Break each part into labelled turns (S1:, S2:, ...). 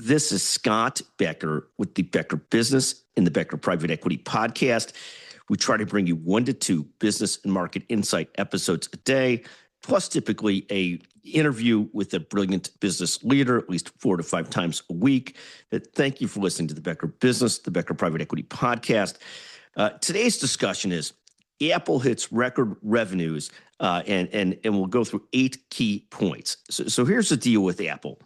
S1: This is Scott Becker with the Becker Business and the Becker Private Equity Podcast. We try to bring you 1 to 2 business and market insight episodes a day, plus typically a interview with a brilliant business leader at least 4 to 5 times a week. Thank you for listening to the Becker Business, the Becker Private Equity Podcast. Today's discussion is Apple hits record revenues, and we'll go through 8 key points. So here's the deal with Apple.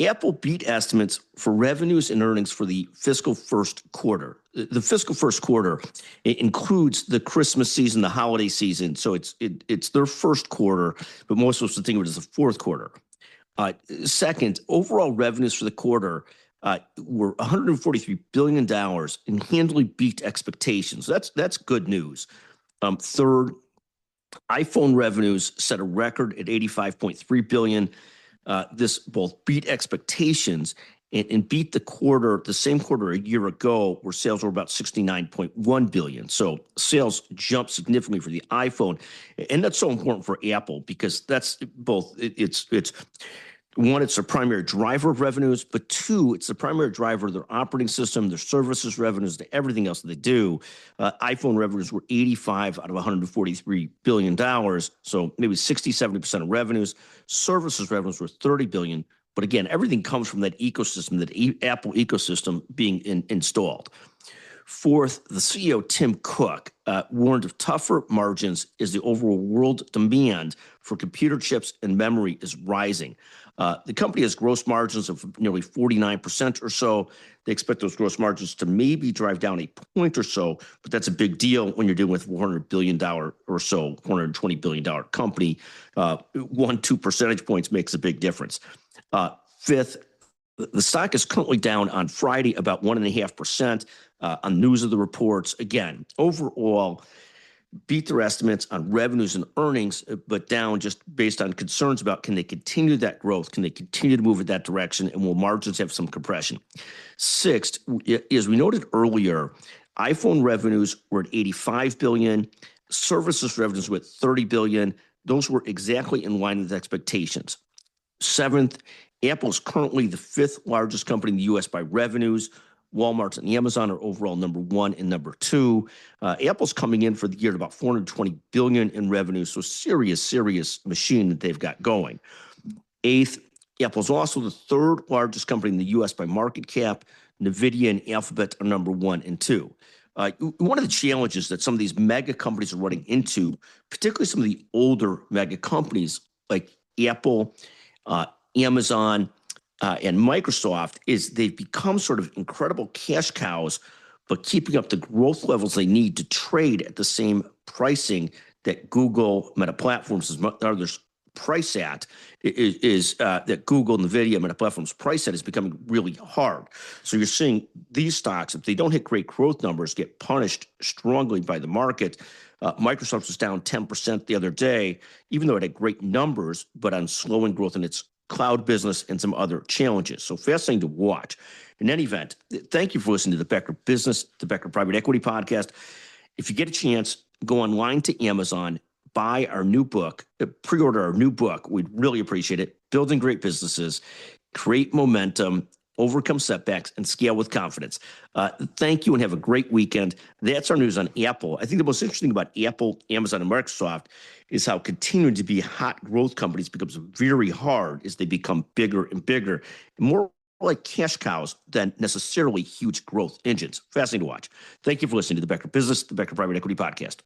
S1: Apple beat estimates for revenues and earnings for the fiscal first quarter. The fiscal first quarter includes the Christmas season, the holiday season. So it's their first quarter, but most of us would think of it as the fourth quarter. Second, overall revenues for the quarter were $143 billion and handily beat expectations. That's good news. Third, iPhone revenues set a record at $85.3 billion. This both beat expectations and beat the same quarter a year ago, where sales were about $69.1 billion. So sales jumped significantly for the iPhone. And that's so important for Apple because that's both, it's one, it's their primary driver of revenues, but two, it's the primary driver of their operating system, their services revenues, to everything else that they do. iPhone revenues were $85 out of $143 billion, so maybe 60-70% of revenues. Services revenues were $30 billion, but again, everything comes from that ecosystem, that Apple ecosystem being installed. Fourth, the CEO, Tim Cook, warned of tougher margins as the overall world demand for computer chips and memory is rising. The company has gross margins of nearly 49% or so. They expect those gross margins to maybe drive down a point or so, but that's a big deal when you're dealing with $400 billion or so, $420 billion company. 1-2 percentage points makes a big difference. Fifth, the stock is currently down on Friday about 1.5% on news of the reports. Again, overall, beat their estimates on revenues and earnings, but down just based on concerns about can they continue that growth? Can they continue to move in that direction? And will margins have some compression? Sixth, as we noted earlier, iPhone revenues were at $85 billion. Services revenues were at $30 billion. Those were exactly in line with expectations. Seventh, Apple is currently the 5th largest company in the U.S. by revenues. Walmart and Amazon are overall number 1 and number 2. Apple's coming in for the year at about $420 billion in revenue, so serious machine that they've got going. Eighth, Apple's also the 3rd largest company in the U.S. by market cap. NVIDIA and Alphabet are number 1 and 2. One of the challenges that some of these mega companies are running into, particularly some of the older mega companies like Apple, Amazon, and Microsoft, is they've become sort of incredible cash cows, but keeping up the growth levels they need to trade at the same pricing that Google, Meta Platforms, and others price at, is that Google, NVIDIA, Meta Platforms price at is becoming really hard. So you're seeing these stocks, if they don't hit great growth numbers, get punished strongly by the market. Microsoft was down 10% the other day, even though it had great numbers, but on slowing growth in its cloud business and some other challenges. So fascinating to watch. In any event, thank you for listening to the Becker Business, the Becker Private Equity Podcast. If you get a chance, go online to Amazon, buy our new book, pre-order our new book. We'd really appreciate it. Building Great Businesses, Create Momentum, Overcome Setbacks, and Scale with Confidence. Thank you and have a great weekend. That's our news on Apple. I think the most interesting about Apple, Amazon, and Microsoft is how continuing to be hot growth companies becomes very hard as they become bigger and bigger, and more like cash cows than necessarily huge growth engines. Fascinating to watch. Thank you for listening to the Becker Business, the Becker Private Equity Podcast.